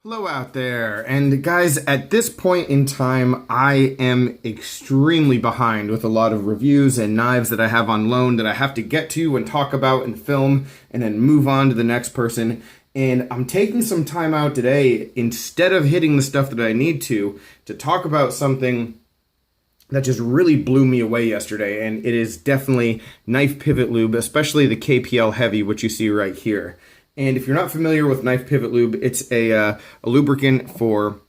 Hello out there, and guys, at this point in time, I am extremely behind with a lot of reviews and knives that I have on loan that I have to get to and talk about and film and then move on to the next person. And I'm taking some time out today, instead of hitting the stuff that I need to talk about something that just really blew me away yesterday, and it is definitely knife pivot lube, especially the KPL Heavy, which you see right here. And if you're not familiar with knife pivot lube, it's a lubricant for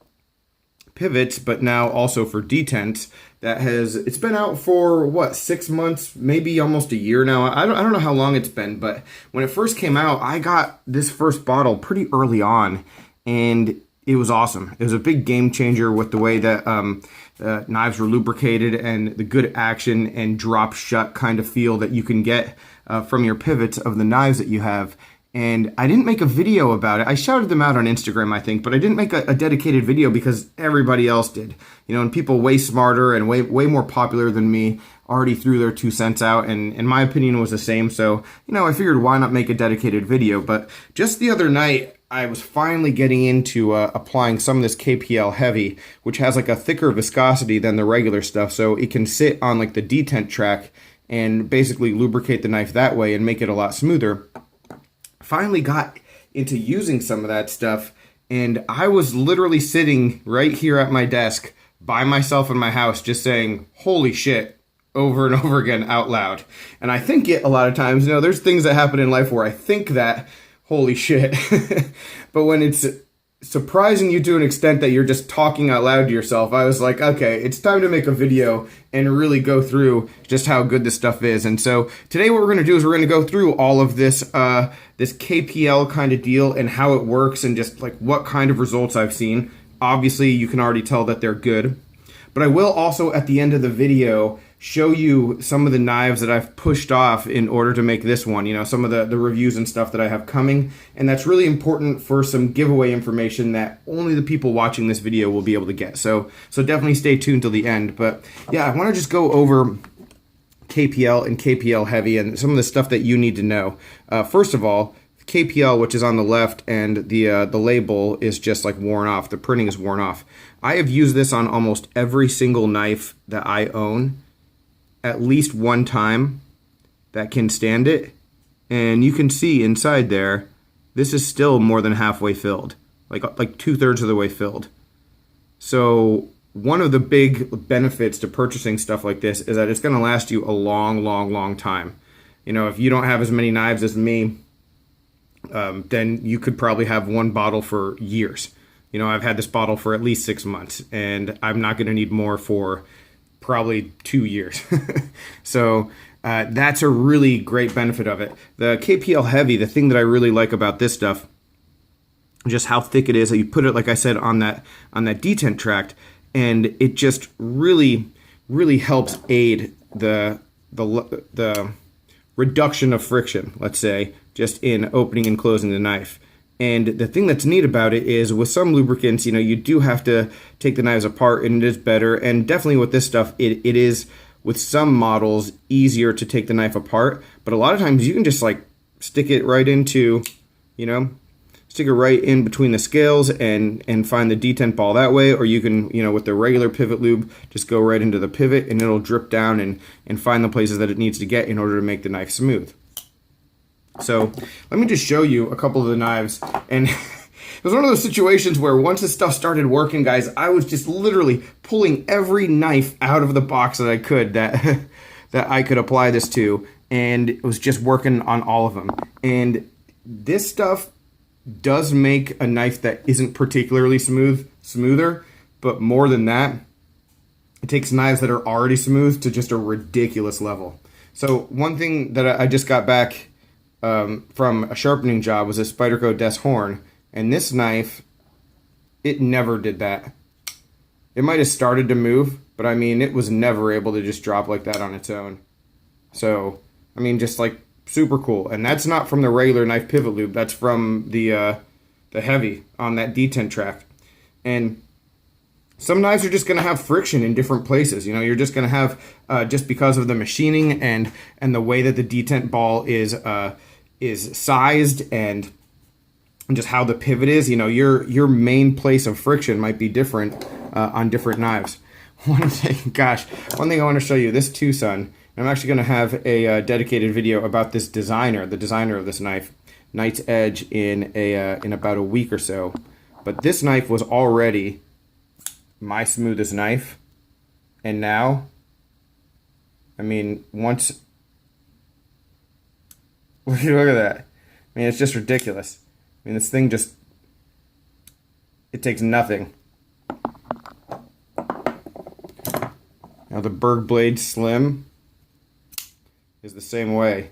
pivots, but now also for detents. It's been out for what, 6 months, maybe almost a year now. I don't know how long it's been, but when it first came out, I got this first bottle pretty early on, and it was awesome. It was a big game changer with the way that knives were lubricated and the good action and drop shut kind of feel that you can get from your pivots of the knives that you have. And I didn't make a video about it. I shouted them out on Instagram, I think, but I didn't make a dedicated video because everybody else did. You know, and people way smarter and way more popular than me already threw their 2 cents out, and my opinion was the same. So, you know, I figured why not make a dedicated video. But just the other night, I was finally getting into applying some of this KPL Heavy, which has like a thicker viscosity than the regular stuff. So it can sit on like the detent track and basically lubricate the knife that way and make it a lot smoother. Finally got into using some of that stuff, and I was literally sitting right here at my desk by myself in my house just saying holy shit over and over again out loud. And I think it a lot of times, you know, there's things that happen in life where I think that holy shit but when it's surprising you to an extent that you're just talking out loud to yourself, I was like, okay, it's time to make a video and really go through just how good this stuff is. And so today what we're going to do is we're going to go through all of this this KPL kind of deal and how it works and just like what kind of results I've seen. Obviously you can already tell that they're good, but I will also at the end of the video show you some of the knives that I've pushed off in order to make this one, you know, some of the reviews and stuff that I have coming. And that's really important for some giveaway information that only the people watching this video will be able to get. So definitely stay tuned till the end. But yeah, I want to just go over KPL and KPL Heavy and some of the stuff that you need to know. First of all, KPL, which is on the left, and the label is just like worn off. The printing is worn off. I have used this on almost every single knife that I own at least one time that can stand it, and you can see inside there this is still more than halfway filled, like 2/3 of the way filled. So one of the big benefits to purchasing stuff like this is that it's going to last you a long time. You know, if you don't have as many knives as me, then you could probably have one bottle for years. You know, I've had this bottle for at least 6 months, and I'm not going to need more for probably 2 years. So that's a really great benefit of it. The KPL Heavy, the thing that I really like about this stuff, just how thick it is. You put it, like I said, on that detent tract, and it just really helps aid the reduction of friction, let's say, just in opening and closing the knife. And the thing that's neat about it is with some lubricants, you know, you do have to take the knives apart, and it is better. And definitely with this stuff, it is, with some models, easier to take the knife apart. But a lot of times you can just like stick it right into, you know, stick it right in between the scales and find the detent ball that way. Or you can, you know, with the regular pivot lube, just go right into the pivot and it'll drip down and find the places that it needs to get in order to make the knife smooth. So let me just show you a couple of the knives. And it was one of those situations where once this stuff started working, guys, I was just literally pulling every knife out of the box that I could that I could apply this to, and it was just working on all of them. And this stuff does make a knife that isn't particularly smoother, but more than that, it takes knives that are already smooth to just a ridiculous level. So one thing that I just got back from a sharpening job was a Spyderco Des Horn, and this knife, it never did that. It might have started to move, but I mean, it was never able to just drop like that on its own. So, I mean, just like super cool. And that's not from the regular knife pivot lube. That's from the Heavy on that detent track. And some knives are just going to have friction in different places. You know, you're just going to have, just because of the machining and the way that the detent ball is sized and and just how the pivot is. You know, your main place of friction might be different on different knives. One thing I want to show you, this Tucson. I'm actually going to have a dedicated video about this designer, the designer of this knife, Knight's Edge, in about a week or so. But this knife was already my smoothest knife, and now, I mean, once look at that. I mean, it's just ridiculous. I mean, this thing just, it takes nothing. Now the Berg Blade Slim is the same way.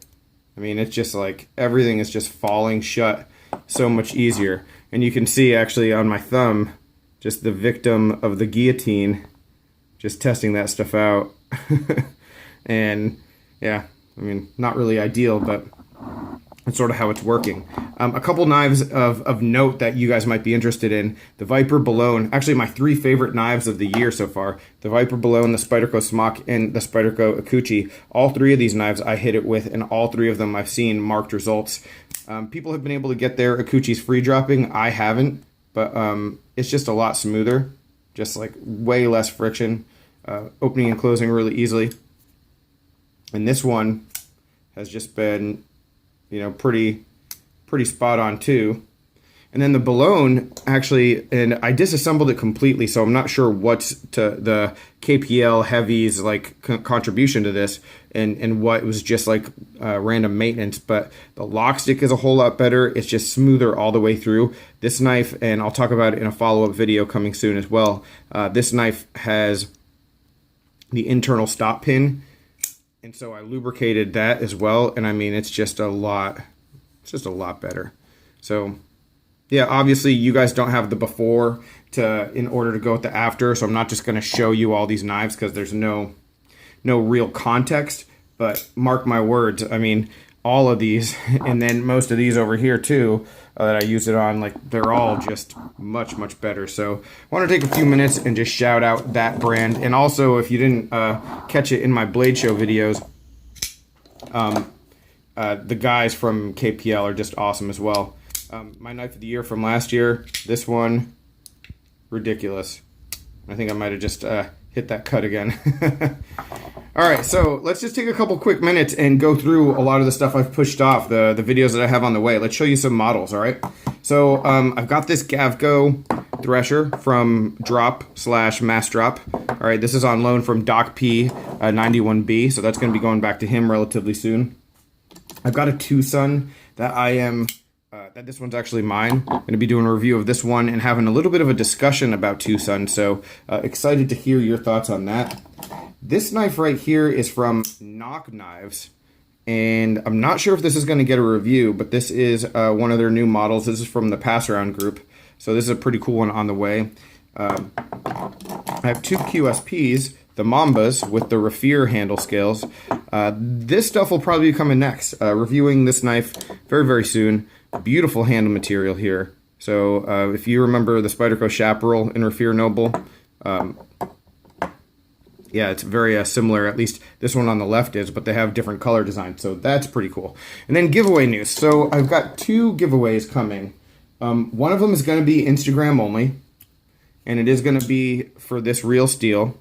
I mean, it's just like everything is just falling shut so much easier. And you can see actually on my thumb, just the victim of the guillotine, just testing that stuff out. And yeah, I mean, not really ideal, but that's sort of how it's working. A couple knives of note that you guys might be interested in. The Viper Boulogne, actually my 3 favorite knives of the year so far. The Viper Boulogne, the Spyderco Smock, and the Spyderco Akuchi. All 3 of these knives I hit it with, and all 3 of them I've seen marked results. People have been able to get their Akuchis free dropping. I haven't, but it's just a lot smoother. Just like way less friction. Opening and closing really easily. And this one has just been, you know, pretty spot on too. And then the Boulogne, actually, and I disassembled it completely, so I'm not sure what's to the KPL Heavy's like contribution to this, and what was just like random maintenance. But the lock stick is a whole lot better. It's just smoother all the way through. This knife, and I'll talk about it in a follow-up video coming soon as well. This knife has the internal stop pin, and so I lubricated that as well. And I mean, it's just a lot better. So yeah, obviously you guys don't have the before in order to go with the after, so I'm not just going to show you all these knives because there's no real context. But mark my words, I mean, all of these, and then most of these over here too, that I use it on, like, they're all just much better. So I want to take a few minutes and just shout out that brand. And also, if you didn't catch it in my Blade Show videos, the guys from KPL are just awesome as well. My knife of the year from last year, this one, ridiculous. I think I might have just hit that cut again. All right, so let's just take a couple quick minutes and go through a lot of the stuff I've pushed off, the videos that I have on the way. Let's show you some models, all right? So I've got this Gavco Thresher from Drop/Mass Drop. All right, this is on loan from Doc P 91B, so that's going to be going back to him relatively soon. I've got a Tucson that that this one's actually mine. I'm going to be doing a review of this one and having a little bit of a discussion about Tucson, so excited to hear your thoughts on that. This knife right here is from Knock Knives, and I'm not sure if this is going to get a review, but this is one of their new models. This is from the Pass Around group, so this is a pretty cool one on the way. I have 2 QSPs, the Mambas with the Raffir handle scales. This stuff will probably be coming next. Reviewing this knife very soon. Beautiful handle material here. So if you remember the Spyderco Chaparral in Raffir Noble, yeah, it's very similar. At least this one on the left is, but they have different color designs, so that's pretty cool. And then giveaway news. So I've got 2 giveaways coming. One of them is going to be Instagram only, and it is going to be for this Real Steel.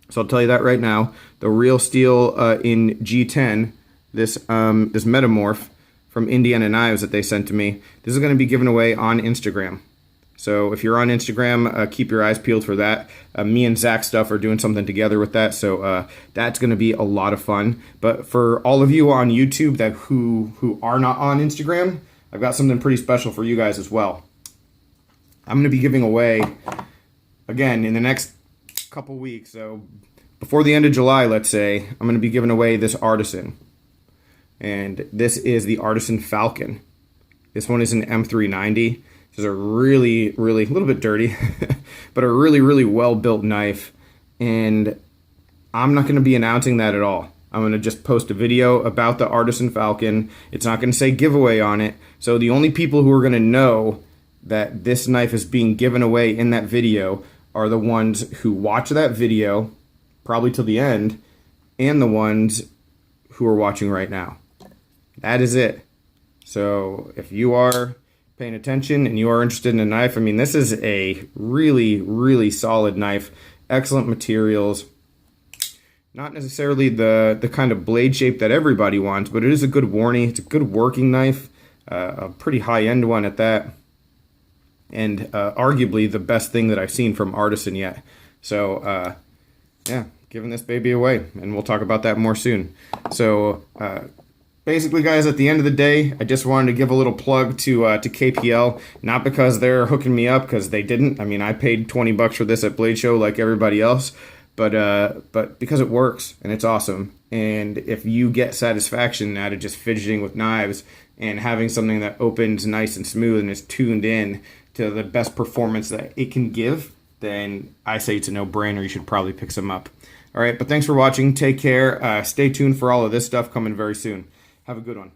So I'll tell you that right now. The Real Steel in G10, this Metamorph from Indiana Knives that they sent to me. This is going to be given away on Instagram. So if you're on Instagram, keep your eyes peeled for that. Me and Zach Stuff are doing something together with that, so that's going to be a lot of fun. But for all of you on YouTube who are not on Instagram, I've got something pretty special for you guys as well. I'm going to be giving away, again, in the next couple weeks, so before the end of July, let's say, I'm going to be giving away this Artisan. And this is the Artisan Falcon. This one is an M390. This is a really, a little bit dirty, but a really well-built knife. And I'm not going to be announcing that at all. I'm going to just post a video about the Artisan Falcon. It's not going to say giveaway on it. So the only people who are going to know that this knife is being given away in that video are the ones who watch that video, probably till the end, and the ones who are watching right now. That is it. So if you are paying attention and you are interested in a knife, I mean, this is a really, really solid knife. Excellent materials. Not necessarily the kind of blade shape that everybody wants, but it is a good Warney. It's a good working knife, a pretty high-end one at that, and arguably the best thing that I've seen from Artisan yet. So, yeah, giving this baby away, and we'll talk about that more soon. So, basically, guys, at the end of the day, I just wanted to give a little plug to KPL, not because they're hooking me up, because they didn't. I mean, I paid 20 bucks for this at Blade Show like everybody else, but because it works and it's awesome. And if you get satisfaction out of just fidgeting with knives and having something that opens nice and smooth and is tuned in to the best performance that it can give, then I say it's a no-brainer. You should probably pick some up. All right, but thanks for watching. Take care. Stay tuned for all of this stuff coming very soon. Have a good one.